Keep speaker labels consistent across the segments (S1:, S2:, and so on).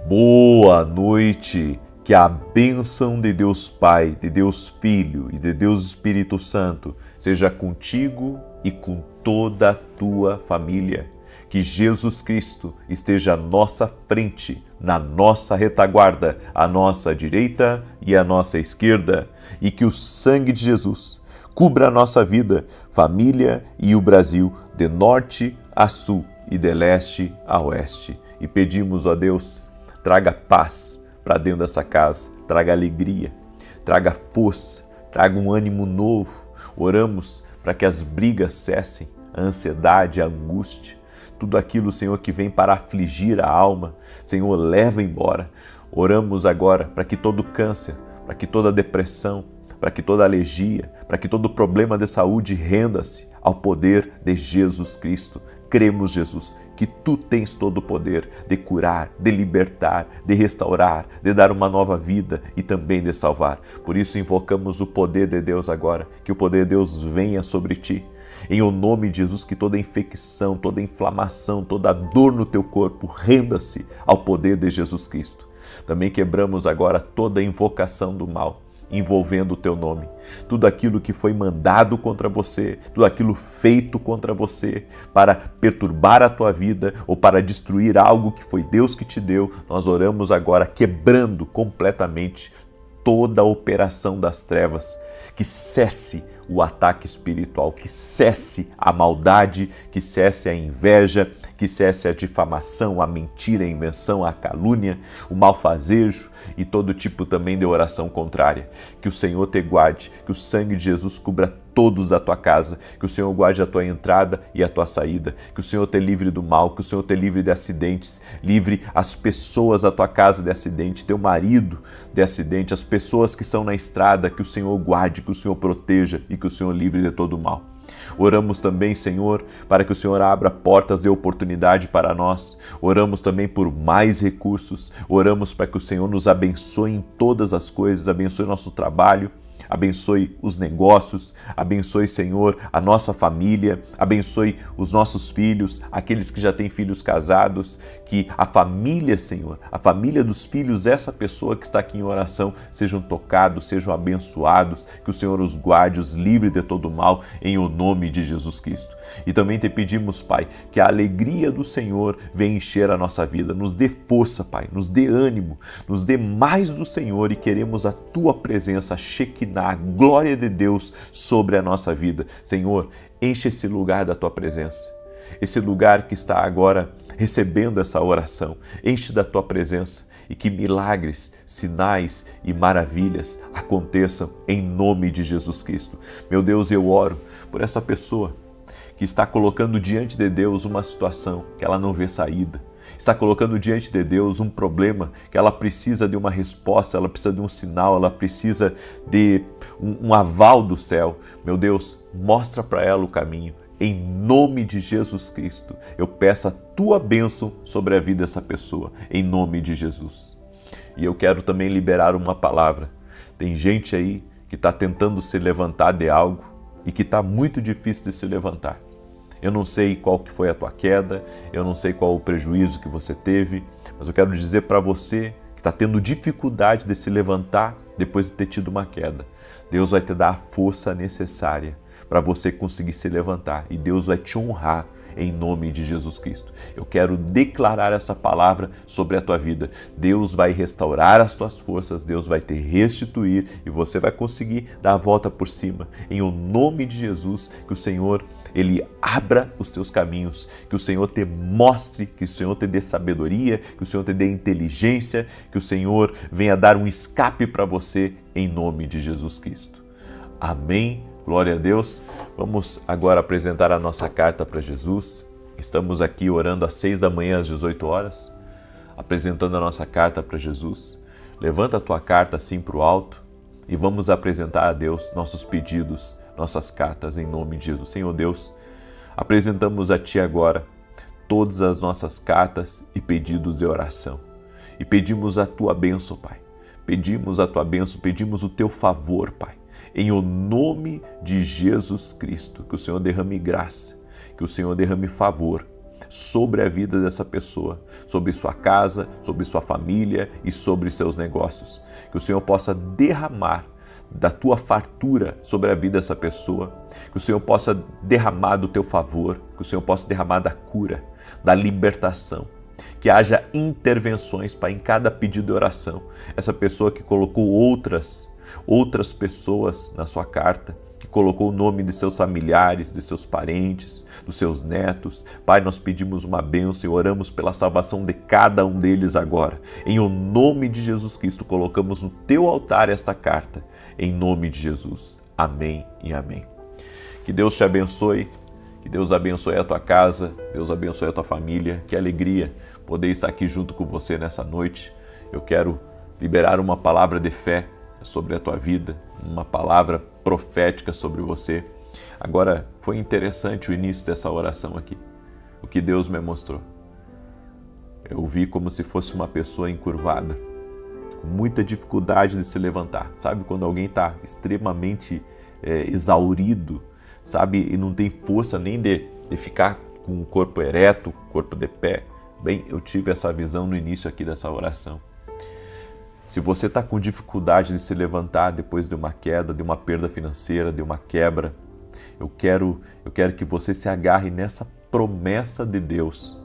S1: Boa noite, que a bênção de Deus Pai, de Deus Filho e de Deus Espírito Santo seja contigo e com toda a tua família. Que Jesus Cristo esteja à nossa frente, na nossa retaguarda, à nossa direita e à nossa esquerda, e que o sangue de Jesus cubra a nossa vida, família e o Brasil, de norte a sul e de leste a oeste. E pedimos, ó Deus, traga paz para dentro dessa casa, traga alegria, traga força, traga um ânimo novo. Oramos para que as brigas cessem, a ansiedade, a angústia, tudo aquilo, Senhor, que vem para afligir a alma, Senhor, leva embora. Oramos agora para que todo câncer, para que toda depressão, para que toda alergia, para que todo problema de saúde renda-se ao poder de Jesus Cristo. Cremos, Jesus, que Tu tens todo o poder de curar, de libertar, de restaurar, de dar uma nova vida e também de salvar. Por isso invocamos o poder de Deus agora, que o poder de Deus venha sobre Ti. Em o nome de Jesus, que toda infecção, toda inflamação, toda dor no Teu corpo renda-se ao poder de Jesus Cristo. Também quebramos agora toda invocação do mal envolvendo o Teu nome. Tudo aquilo que foi mandado contra você, tudo aquilo feito contra você para perturbar a tua vida ou para destruir algo que foi Deus que te deu, nós oramos agora quebrando completamente toda a operação das trevas, que cesse o ataque espiritual, que cesse a maldade, que cesse a inveja, que cesse a difamação, a mentira, a invenção, a calúnia, o malfazejo e todo tipo também de oração contrária. Que o Senhor te guarde, que o sangue de Jesus cubra todos da tua casa, que o Senhor guarde a tua entrada e a tua saída, que o Senhor te livre do mal, que o Senhor te livre de acidentes, livre as pessoas da tua casa de acidente, teu marido de acidente, as pessoas que estão na estrada, que o Senhor guarde, que o Senhor proteja e que o Senhor livre de todo o mal. Oramos também, Senhor, para que o Senhor abra portas de oportunidade para nós. Oramos também por mais recursos. Oramos para que o Senhor nos abençoe em todas as coisas, abençoe nosso trabalho, abençoe os negócios, abençoe, Senhor, a nossa família, abençoe os nossos filhos, aqueles que já têm filhos casados, que a família, Senhor, a família dos filhos dessa pessoa que está aqui em oração, sejam tocados, sejam abençoados, que o Senhor os guarde, os livre de todo mal, em o nome de Jesus Cristo. E também te pedimos, Pai, que a alegria do Senhor venha encher a nossa vida, nos dê força, Pai, nos dê ânimo, nos dê mais do Senhor e queremos a Tua presença, a glória de Deus sobre a nossa vida. Senhor, enche esse lugar da Tua presença, esse lugar que está agora recebendo essa oração, enche da Tua presença e que milagres, sinais e maravilhas aconteçam em nome de Jesus Cristo. Meu Deus, eu oro por essa pessoa que está colocando diante de Deus uma situação que ela não vê saída, está colocando diante de Deus um problema que ela precisa de uma resposta, ela precisa de um sinal, ela precisa de um aval do céu. Meu Deus, mostra para ela o caminho. Em nome de Jesus Cristo, eu peço a Tua bênção sobre a vida dessa pessoa, em nome de Jesus. E eu quero também liberar uma palavra. Tem gente aí que está tentando se levantar de algo e que está muito difícil de se levantar. Eu não sei qual que foi a tua queda, eu não sei qual o prejuízo que você teve, mas eu quero dizer para você que está tendo dificuldade de se levantar depois de ter tido uma queda. Deus vai te dar a força necessária para você conseguir se levantar e Deus vai te honrar em nome de Jesus Cristo. Eu quero declarar essa palavra sobre a tua vida. Deus vai restaurar as tuas forças, Deus vai te restituir e você vai conseguir dar a volta por cima. Em o nome de Jesus, que o Senhor, Ele abra os teus caminhos, que o Senhor te mostre, que o Senhor te dê sabedoria, que o Senhor te dê inteligência, que o Senhor venha dar um escape para você em nome de Jesus Cristo. Amém. Glória a Deus. Vamos agora apresentar a nossa carta para Jesus. Estamos aqui orando às 6 da manhã, às 18 horas, apresentando a nossa carta para Jesus. Levanta a tua carta assim para o alto e vamos apresentar a Deus nossos pedidos, nossas cartas em nome de Jesus. Senhor Deus, apresentamos a Ti agora todas as nossas cartas e pedidos de oração. E pedimos a Tua bênção, Pai. Pedimos a Tua bênção, pedimos o Teu favor, Pai. Em o nome de Jesus Cristo, que o Senhor derrame graça, que o Senhor derrame favor, sobre a vida dessa pessoa, sobre sua casa, sobre sua família e sobre seus negócios. Que o Senhor possa derramar da tua fartura sobre a vida dessa pessoa, que o Senhor possa derramar do teu favor, que o Senhor possa derramar da cura, da libertação, que haja intervenções para em cada pedido de oração. Essa pessoa que colocou outras pessoas na sua carta, que colocou o nome de seus familiares, de seus parentes, dos seus netos. Pai, nós pedimos uma bênção e oramos pela salvação de cada um deles agora. Em o nome de Jesus Cristo, colocamos no teu altar esta carta, em nome de Jesus. Amém e amém. Que Deus te abençoe, que Deus abençoe a tua casa, Deus abençoe a tua família. Que alegria poder estar aqui junto com você nessa noite. Eu quero liberar uma palavra de fé sobre a tua vida, uma palavra profética sobre você. Agora, foi interessante o início dessa oração aqui, o que Deus me mostrou. Eu vi como se fosse uma pessoa encurvada, com muita dificuldade de se levantar. Sabe quando alguém está extremamente exaurido, sabe, e não tem força nem de ficar com o corpo ereto, corpo de pé? Bem, eu tive essa visão no início aqui dessa oração. Se você está com dificuldade de se levantar depois de uma queda, de uma perda financeira, de uma quebra, eu quero que você se agarre nessa promessa de Deus.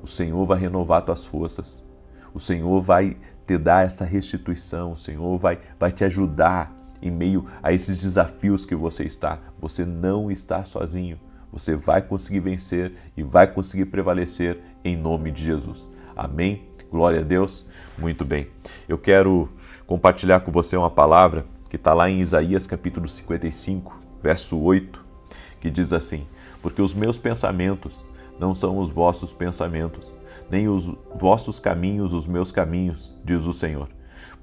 S1: O Senhor vai renovar tuas forças. O Senhor vai te dar essa restituição. O Senhor vai te ajudar em meio a esses desafios que você está. Você não está sozinho. Você vai conseguir vencer e vai conseguir prevalecer em nome de Jesus. Amém? Glória a Deus. Muito bem. Eu quero compartilhar com você uma palavra que está lá em Isaías capítulo 55, verso 8, que diz assim: porque os meus pensamentos não são os vossos pensamentos, nem os vossos caminhos os meus caminhos, diz o Senhor.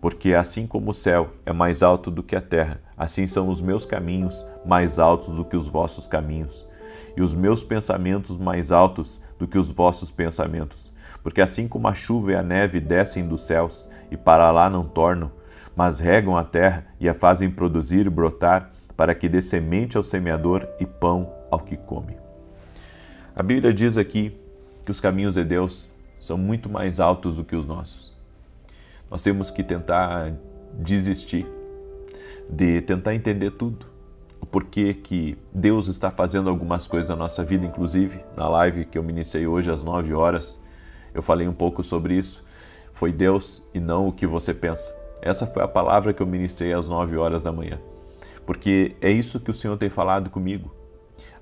S1: Porque assim como o céu é mais alto do que a terra, assim são os meus caminhos mais altos do que os vossos caminhos, e os meus pensamentos mais altos do que os vossos pensamentos. Porque assim como a chuva e a neve descem dos céus e para lá não tornam, mas regam a terra e a fazem produzir e brotar, para que dê semente ao semeador e pão ao que come. A Bíblia diz aqui que os caminhos de Deus são muito mais altos do que os nossos. Nós temos que tentar desistir de tentar entender tudo. O porquê que Deus está fazendo algumas coisas na nossa vida, inclusive na live que eu ministrei hoje às 9 horas, eu falei um pouco sobre isso. Foi Deus e não o que você pensa. Essa foi a palavra que eu ministrei às 9 horas da manhã. Porque é isso que o Senhor tem falado comigo.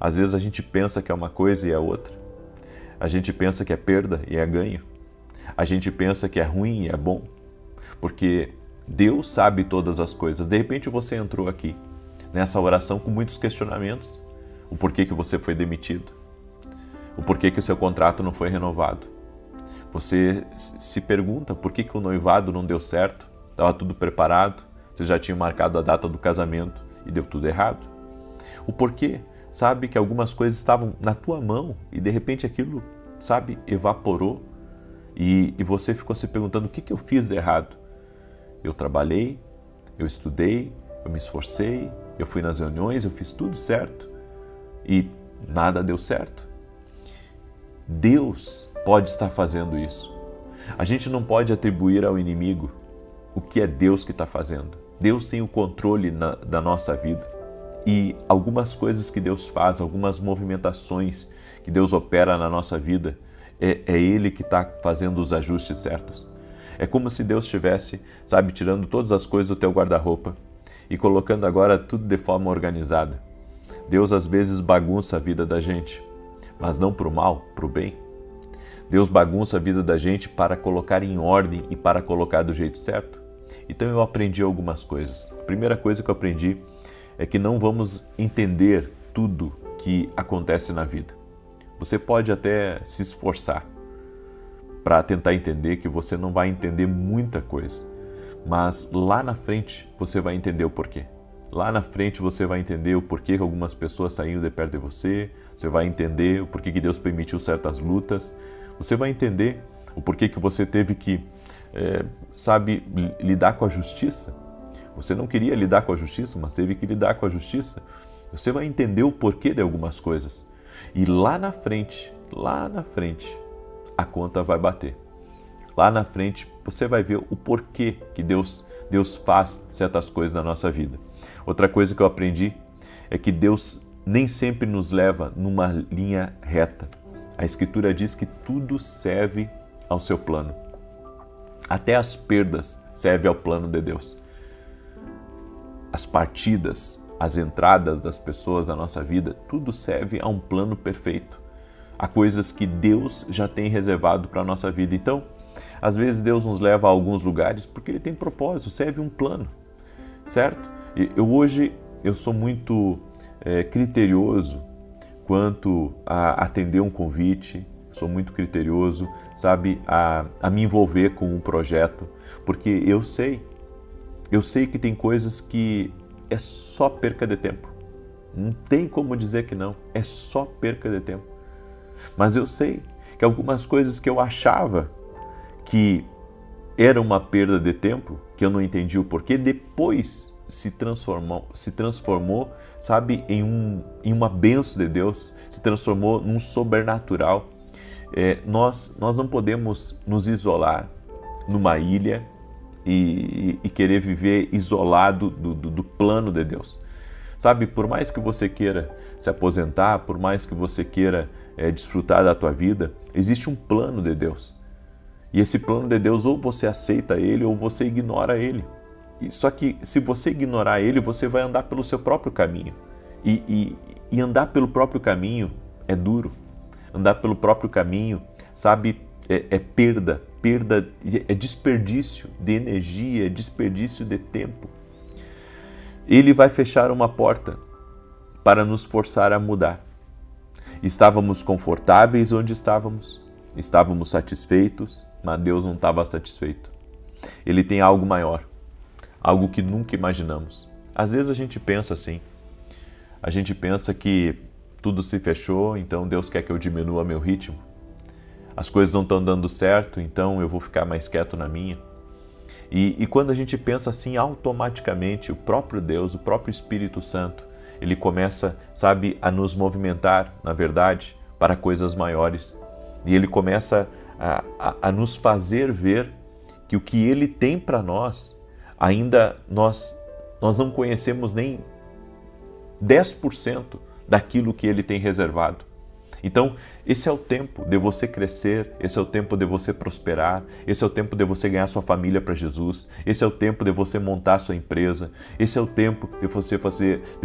S1: Às vezes a gente pensa que é uma coisa e é outra. A gente pensa que é perda e é ganho. A gente pensa que é ruim e é bom. Porque Deus sabe todas as coisas. De repente você entrou aqui nessa oração com muitos questionamentos. O porquê que você foi demitido. O porquê que o seu contrato não foi renovado. Você se pergunta por que o noivado não deu certo. Estava tudo preparado. Você já tinha marcado a data do casamento e deu tudo errado. O porquê, sabe, que algumas coisas estavam na tua mão e de repente aquilo, sabe, evaporou e você ficou se perguntando o que eu fiz de errado. Eu trabalhei, eu estudei, eu me esforcei, eu fui nas reuniões, eu fiz tudo certo e nada deu certo. Deus pode estar fazendo isso. A gente não pode atribuir ao inimigo o que é Deus que está fazendo. Deus tem o controle da nossa vida e algumas coisas que Deus faz, algumas movimentações que Deus opera na nossa vida, é Ele que está fazendo os ajustes certos. É como se Deus estivesse, sabe, tirando todas as coisas do teu guarda-roupa e colocando agora tudo de forma organizada. Deus às vezes bagunça a vida da gente, mas não para o mal, para o bem. Deus bagunça a vida da gente para colocar em ordem e para colocar do jeito certo. Então eu aprendi algumas coisas. A primeira coisa que eu aprendi é que não vamos entender tudo que acontece na vida. Você pode até se esforçar para tentar entender, que você não vai entender muita coisa, mas lá na frente você vai entender o porquê. Lá na frente você vai entender o porquê que algumas pessoas saíram de perto de você, você vai entender o porquê que Deus permitiu certas lutas, você vai entender o porquê que você teve que, lidar com a justiça. Você não queria lidar com a justiça, mas teve que lidar com a justiça. Você vai entender o porquê de algumas coisas. E lá na frente, a conta vai bater. Lá na frente você vai ver o porquê que Deus faz certas coisas na nossa vida. Outra coisa que eu aprendi é que Deus nem sempre nos leva numa linha reta. A Escritura diz que tudo serve ao seu plano. Até as perdas servem ao plano de Deus. As partidas, as entradas das pessoas na nossa vida, tudo serve a um plano perfeito. Há coisas que Deus já tem reservado para a nossa vida. Então, às vezes Deus nos leva a alguns lugares porque Ele tem propósito, serve um plano, certo? Hoje eu sou muito criterioso quanto a atender um convite, sou muito criterioso, sabe, a me envolver com um projeto, porque eu sei que tem coisas que é só perca de tempo. Não tem como dizer que não, é só perca de tempo. Mas eu sei que algumas coisas que eu achava que era uma perda de tempo, que eu não entendi o porquê, depois se transformou, sabe, em uma bênção de Deus, se transformou num sobrenatural. Nós não podemos nos isolar numa ilha e querer viver isolado do plano de Deus. Sabe, por mais que você queira se aposentar, por mais que você queira desfrutar da tua vida, existe um plano de Deus. E esse plano de Deus, ou você aceita ele, ou você ignora ele. Só que se você ignorar ele, você vai andar pelo seu próprio caminho. E andar pelo próprio caminho é duro. Andar pelo próprio caminho, sabe, é perda, é desperdício de energia, é desperdício de tempo. Ele vai fechar uma porta para nos forçar a mudar. Estávamos confortáveis onde estávamos satisfeitos, mas Deus não estava satisfeito. Ele tem algo maior, algo que nunca imaginamos. Às vezes a gente pensa assim, a gente pensa que tudo se fechou, então Deus quer que eu diminua meu ritmo. As coisas não estão dando certo, então eu vou ficar mais quieto na minha. E quando a gente pensa assim, automaticamente o próprio Deus, o próprio Espírito Santo, ele começa, sabe, a nos movimentar, na verdade, para coisas maiores. E ele começa a nos fazer ver que o que ele tem para nós, ainda nós não conhecemos nem 10% daquilo que ele tem reservado. Então, esse é o tempo de você crescer, esse é o tempo de você prosperar, esse é o tempo de você ganhar sua família para Jesus, esse é o tempo de você montar sua empresa, esse é o tempo de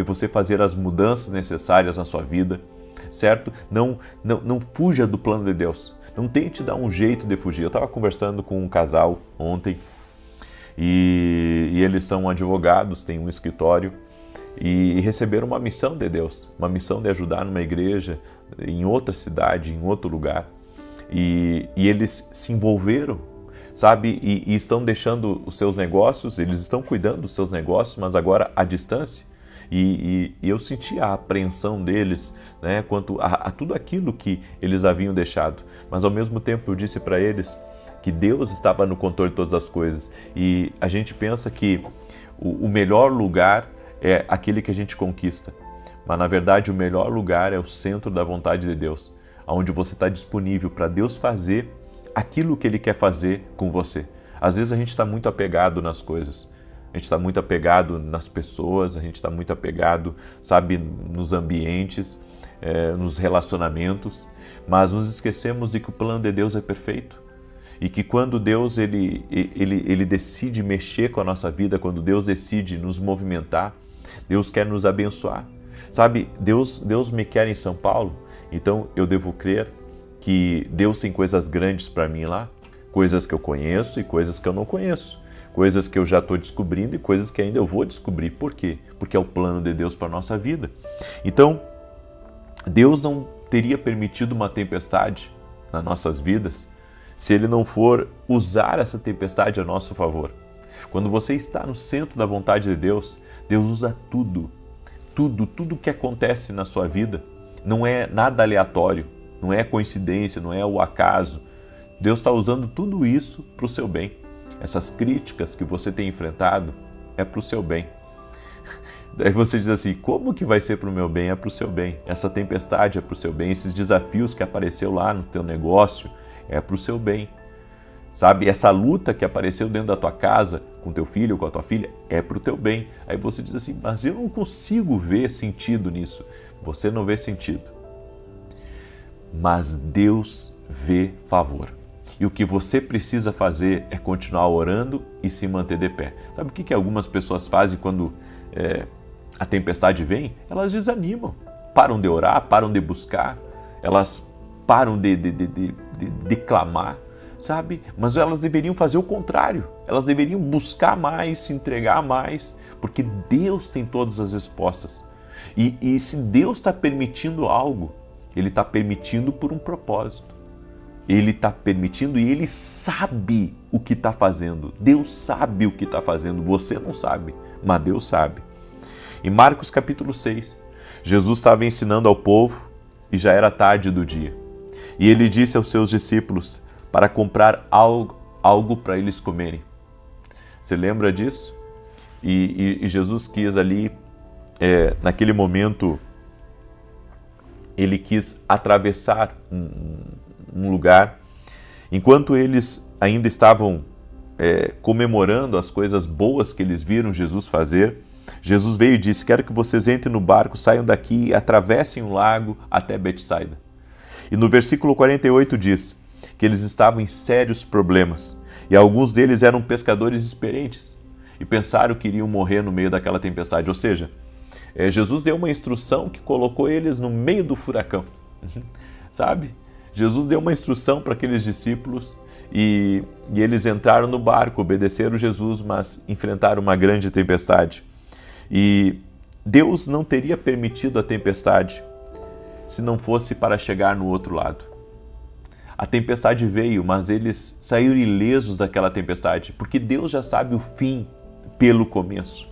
S1: você fazer as mudanças necessárias na sua vida, certo? Não fuja do plano de Deus, não tente dar um jeito de fugir. Eu estava conversando com um casal ontem e eles são advogados, têm um escritório, e receberam uma missão de Deus, uma missão de ajudar numa igreja em outra cidade, em outro lugar. E eles se envolveram, sabe? E estão deixando os seus negócios, eles estão cuidando dos seus negócios, mas agora à distância. E eu senti a apreensão deles, né, quanto a tudo aquilo que eles haviam deixado. Mas ao mesmo tempo eu disse para eles que Deus estava no controle de todas as coisas. E a gente pensa que o melhor lugar é aquele que a gente conquista. Mas, na verdade, o melhor lugar é o centro da vontade de Deus, onde você está disponível para Deus fazer aquilo que Ele quer fazer com você. Às vezes a gente está muito apegado nas coisas, a gente está muito apegado nas pessoas, a gente está muito apegado, sabe, nos ambientes, nos relacionamentos, mas nos esquecemos de que o plano de Deus é perfeito. E que quando Deus ele decide mexer com a nossa vida, quando Deus decide nos movimentar, Deus quer nos abençoar. Sabe, Deus me quer em São Paulo, então eu devo crer que Deus tem coisas grandes para mim lá, coisas que eu conheço e coisas que eu não conheço, coisas que eu já estou descobrindo e coisas que ainda eu vou descobrir. Por quê? Porque é o plano de Deus para a nossa vida. Então, Deus não teria permitido uma tempestade nas nossas vidas se Ele não for usar essa tempestade a nosso favor. Quando você está no centro da vontade de Deus, Deus usa tudo que acontece na sua vida. Não é nada aleatório, não é coincidência, não é o acaso. Deus está usando tudo isso para o seu bem. Essas críticas que você tem enfrentado é para o seu bem. Daí você diz assim, como que vai ser para o meu bem? É para o seu bem. Essa tempestade é para o seu bem. Esses desafios que apareceu lá no teu negócio é para o seu bem. Sabe, essa luta que apareceu dentro da tua casa, com teu filho ou com a tua filha, é para o teu bem. Aí você diz assim, mas eu não consigo ver sentido nisso. Você não vê sentido. Mas Deus vê favor. E o que você precisa fazer é continuar orando e se manter de pé. Sabe o que algumas pessoas fazem quando a tempestade vem? Elas desanimam, param de orar, param de buscar, elas param de clamar, sabe? Mas elas deveriam fazer o contrário, elas deveriam buscar mais, se entregar mais, porque Deus tem todas as respostas. E se Deus está permitindo algo, Ele está permitindo por um propósito. Ele está permitindo e Ele sabe o que está fazendo. Deus sabe o que está fazendo, você não sabe, mas Deus sabe. Em Marcos capítulo 6, Jesus estava ensinando ao povo e já era tarde do dia. E Ele disse aos seus discípulos para comprar algo para eles comerem. Você lembra disso? E Jesus quis ali, naquele momento, Ele quis atravessar um lugar. Enquanto eles ainda estavam comemorando as coisas boas que eles viram Jesus fazer, Jesus veio e disse, quero que vocês entrem no barco, saiam daqui e atravessem o lago até Betsaida. E no versículo 48 diz que eles estavam em sérios problemas e alguns deles eram pescadores experientes e pensaram que iriam morrer no meio daquela tempestade. Ou seja, Jesus deu uma instrução que colocou eles no meio do furacão, sabe? Jesus deu uma instrução para aqueles discípulos e eles entraram no barco, obedeceram Jesus, mas enfrentaram uma grande tempestade. E Deus não teria permitido a tempestade se não fosse para chegar no outro lado. A tempestade veio, mas eles saíram ilesos daquela tempestade, porque Deus já sabe o fim pelo começo.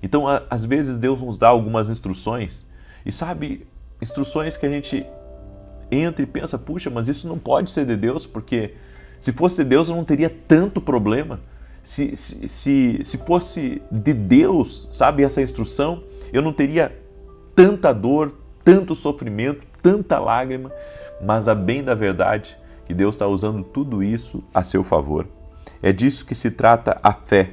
S1: Então, às vezes, Deus nos dá algumas instruções, e sabe, instruções que a gente entra e pensa, puxa, mas isso não pode ser de Deus, porque se fosse de Deus eu não teria tanto problema. Se fosse de Deus, sabe, essa instrução, eu não teria tanta dor, tanto sofrimento, tanta lágrima, mas a bem da verdade que Deus está usando tudo isso a seu favor. É disso que se trata a fé,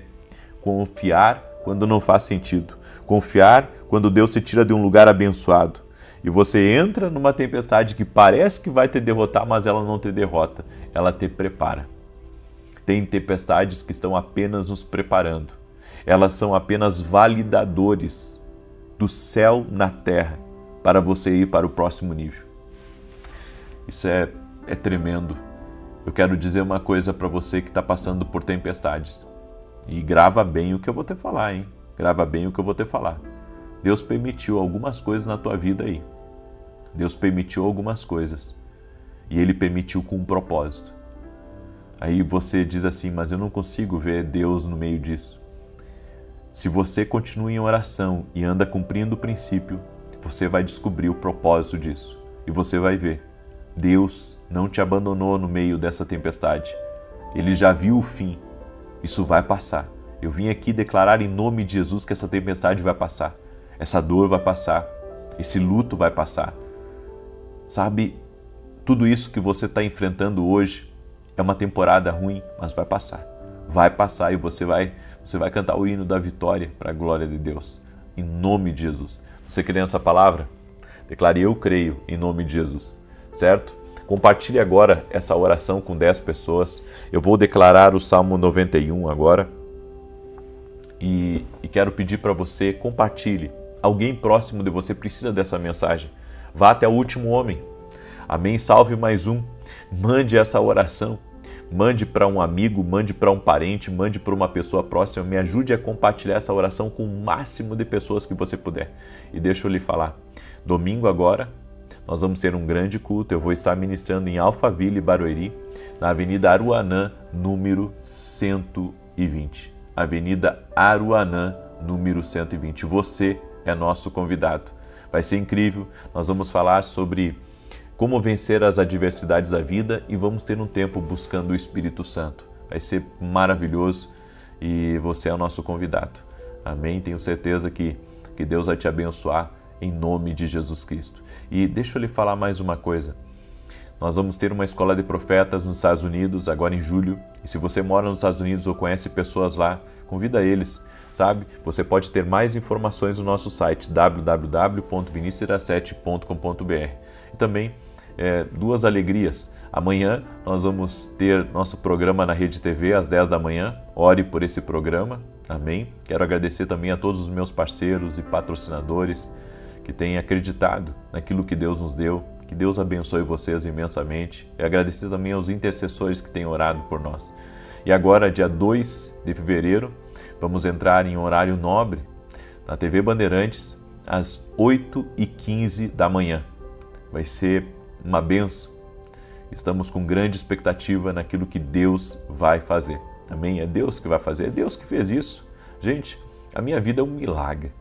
S1: confiar quando não faz sentido, confiar quando Deus se tira de um lugar abençoado e você entra numa tempestade que parece que vai te derrotar, mas ela não te derrota, ela te prepara. Tem tempestades que estão apenas nos preparando, elas são apenas validadores do céu na terra para você ir para o próximo nível. Isso é tremendo. Eu quero dizer uma coisa para você que está passando por tempestades. E grava bem o que eu vou te falar, hein? Grava bem o que eu vou te falar. Deus permitiu algumas coisas na tua vida aí. Deus permitiu algumas coisas. E Ele permitiu com um propósito. Aí você diz assim, mas eu não consigo ver Deus no meio disso. Se você continua em oração e anda cumprindo o princípio, você vai descobrir o propósito disso. E você vai ver. Deus não te abandonou no meio dessa tempestade. Ele já viu o fim. Isso vai passar. Eu vim aqui declarar em nome de Jesus que essa tempestade vai passar. Essa dor vai passar. Esse luto vai passar. Sabe, tudo isso que você está enfrentando hoje é uma temporada ruim, mas vai passar. Vai passar e você vai cantar o hino da vitória para a glória de Deus. Em nome de Jesus. Você crê nessa palavra? Declare, eu creio em nome de Jesus. Certo? Compartilhe agora essa oração com 10 pessoas. Eu vou declarar o Salmo 91 agora. E quero pedir para você, compartilhe. Alguém próximo de você precisa dessa mensagem. Vá até o último homem. Amém? Salve mais um. Mande essa oração. Mande para um amigo, mande para um parente, mande para uma pessoa próxima. Me ajude a compartilhar essa oração com o máximo de pessoas que você puder. E deixa eu lhe falar. Domingo agora, nós vamos ter um grande culto. Eu vou estar ministrando em Alphaville, Barueri, na Avenida Aruanã, número 120. Avenida Aruanã, número 120. Você é nosso convidado. Vai ser incrível. Nós vamos falar sobre como vencer as adversidades da vida e vamos ter um tempo buscando o Espírito Santo. Vai ser maravilhoso e você é o nosso convidado. Amém? Tenho certeza que Deus vai te abençoar em nome de Jesus Cristo. E deixa eu lhe falar mais uma coisa. Nós vamos ter uma escola de profetas nos Estados Unidos agora em julho. E se você mora nos Estados Unidos ou conhece pessoas lá, convida eles, sabe? Você pode ter mais informações no nosso site www.vinicius17.com.br. E também duas alegrias. Amanhã nós vamos ter nosso programa na Rede TV às 10 da manhã. Ore por esse programa. Amém? Quero agradecer também a todos os meus parceiros e patrocinadores que têm acreditado naquilo que Deus nos deu. Que Deus abençoe vocês imensamente. E agradecer também aos intercessores que têm orado por nós. E agora, dia 2 de fevereiro, vamos entrar em horário nobre na TV Bandeirantes às 8h15 da manhã. Vai ser uma bênção. Estamos com grande expectativa naquilo que Deus vai fazer. Amém? É Deus que vai fazer, é Deus que fez isso. Gente, a minha vida é um milagre.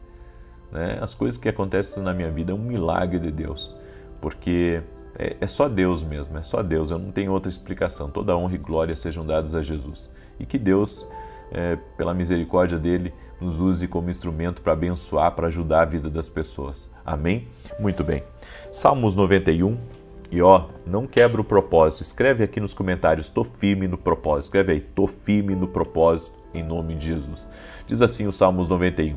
S1: Né? As coisas que acontecem na minha vida é um milagre de Deus. Porque é só Deus mesmo, é só Deus. Eu não tenho outra explicação. Toda honra e glória sejam dadas a Jesus. E que Deus, pela misericórdia dele, nos use como instrumento para abençoar, para ajudar a vida das pessoas. Amém? Muito bem. Salmos 91. E não quebra o propósito. Escreve aqui nos comentários, estou firme no propósito. Escreve aí, estou firme no propósito, em nome de Jesus. Diz assim o Salmos 91.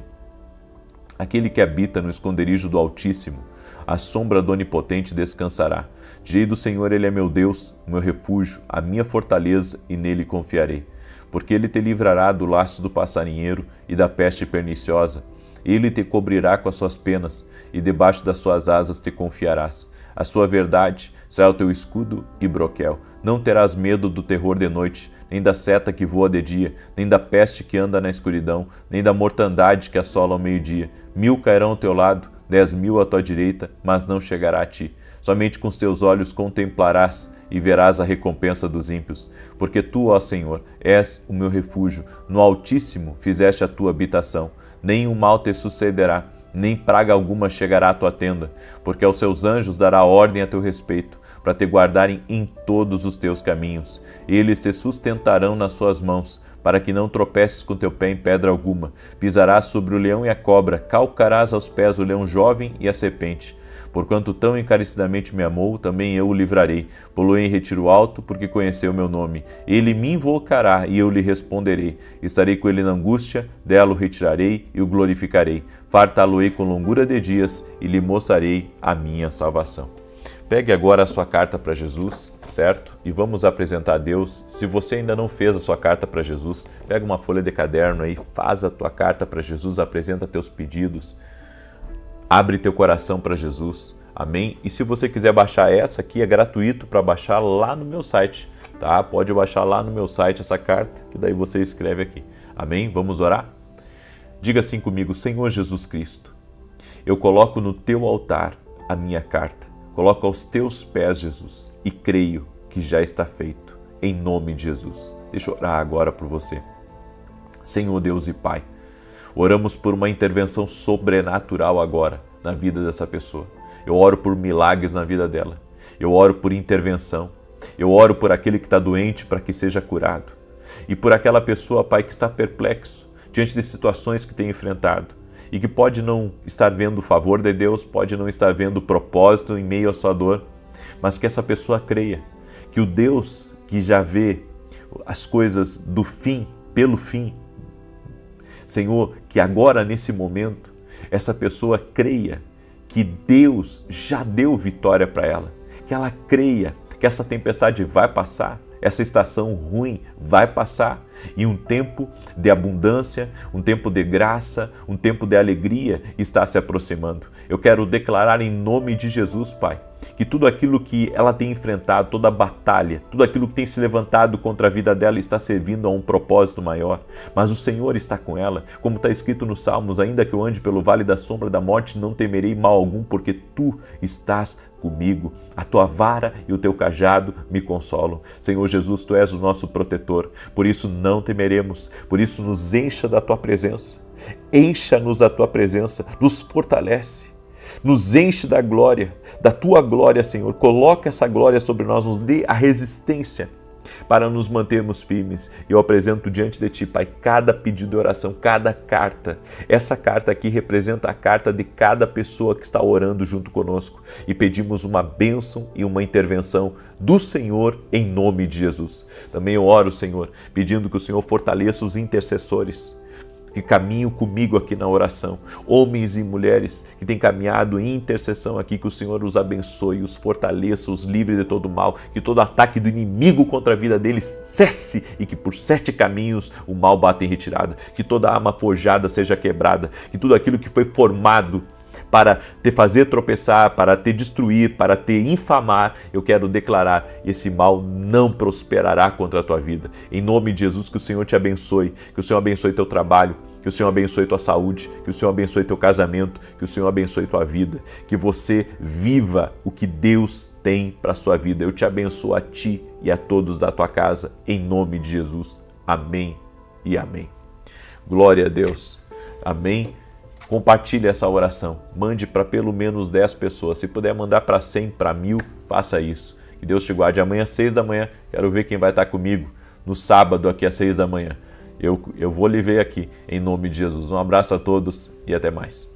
S1: Aquele que habita no esconderijo do Altíssimo, à sombra do Onipotente descansará. Direi do Senhor, Ele é meu Deus, meu refúgio, a minha fortaleza, e nele confiarei. Porque Ele te livrará do laço do passarinheiro e da peste perniciosa. Ele te cobrirá com as suas penas, e debaixo das suas asas te confiarás. A sua verdade será o teu escudo e broquel. Não terás medo do terror de noite, nem da seta que voa de dia, nem da peste que anda na escuridão, nem da mortandade que assola ao meio-dia. 1000 cairão ao teu lado, 10.000 à tua direita, mas não chegará a ti. Somente com os teus olhos contemplarás e verás a recompensa dos ímpios. Porque tu, ó Senhor, és o meu refúgio. No Altíssimo fizeste a tua habitação. Nenhum mal te sucederá, nem praga alguma chegará à tua tenda, porque aos seus anjos dará ordem a teu respeito, para te guardarem em todos os teus caminhos. Eles te sustentarão nas suas mãos, para que não tropeces com teu pé em pedra alguma. Pisarás sobre o leão e a cobra, calcarás aos pés o leão jovem e a serpente. Porquanto tão encarecidamente me amou, também eu o livrarei. Poloei em retiro alto, porque conheceu o meu nome. Ele me invocará e eu lhe responderei. Estarei com ele na angústia, dela o retirarei e o glorificarei. Fartá-lo-ei com longura de dias e lhe mostrarei a minha salvação. Pegue agora a sua carta para Jesus, certo? E vamos apresentar a Deus. Se você ainda não fez a sua carta para Jesus, pega uma folha de caderno aí, faz a tua carta para Jesus, apresenta teus pedidos. Abre teu coração para Jesus, amém? E se você quiser baixar essa aqui, é gratuito para baixar lá no meu site, tá? Pode baixar lá no meu site essa carta, que daí você escreve aqui, amém? Vamos orar? Diga assim comigo, Senhor Jesus Cristo, eu coloco no teu altar a minha carta, coloco aos teus pés, Jesus, e creio que já está feito, em nome de Jesus. Deixa eu orar agora por você. Senhor Deus e Pai, oramos por uma intervenção sobrenatural agora na vida dessa pessoa. Eu oro por milagres na vida dela. Eu oro por intervenção. Eu oro por aquele que está doente para que seja curado. E por aquela pessoa, Pai, que está perplexo diante de situações que tem enfrentado e que pode não estar vendo o favor de Deus, pode não estar vendo o propósito em meio à sua dor, mas que essa pessoa creia que o Deus que já vê as coisas do fim, pelo fim, Senhor, que agora, nesse momento, essa pessoa creia que Deus já deu vitória para ela, que ela creia que essa tempestade vai passar, essa estação ruim vai passar e um tempo de abundância, um tempo de graça, um tempo de alegria está se aproximando. Eu quero declarar em nome de Jesus, Pai, que tudo aquilo que ela tem enfrentado, toda a batalha, tudo aquilo que tem se levantado contra a vida dela está servindo a um propósito maior. Mas o Senhor está com ela, como está escrito nos Salmos, ainda que eu ande pelo vale da sombra da morte, não temerei mal algum, porque Tu estás comigo. A Tua vara e o Teu cajado me consolam. Senhor Jesus, Tu és o nosso protetor, por isso não temeremos, por isso nos encha da Tua presença. Encha-nos da Tua presença, nos fortalece. Nos enche da glória, da Tua glória, Senhor. Coloca essa glória sobre nós, nos dê a resistência para nos mantermos firmes. Eu apresento diante de Ti, Pai, cada pedido de oração, cada carta. Essa carta aqui representa a carta de cada pessoa que está orando junto conosco e pedimos uma bênção e uma intervenção do Senhor em nome de Jesus. Também eu oro, Senhor, pedindo que o Senhor fortaleça os intercessores que caminham comigo aqui na oração, homens e mulheres que têm caminhado em intercessão aqui, que o Senhor os abençoe, os fortaleça, os livre de todo mal, que todo ataque do inimigo contra a vida deles cesse e que por 7 caminhos o mal bata em retirada, que toda arma forjada seja quebrada, que tudo aquilo que foi formado para te fazer tropeçar, para te destruir, para te infamar, eu quero declarar, esse mal não prosperará contra a tua vida. Em nome de Jesus, que o Senhor te abençoe, que o Senhor abençoe teu trabalho, que o Senhor abençoe tua saúde, que o Senhor abençoe teu casamento, que o Senhor abençoe tua vida, que você viva o que Deus tem para a sua vida. Eu te abençoo a ti e a todos da tua casa, em nome de Jesus. Amém e amém. Glória a Deus. Amém. Compartilhe essa oração, mande para pelo menos 10 pessoas, se puder mandar para 100, para 1000, faça isso. Que Deus te guarde. Amanhã às 6 da manhã, quero ver quem vai estar comigo, no sábado aqui às 6 da manhã. Eu vou lhe ver aqui, em nome de Jesus. Um abraço a todos e até mais.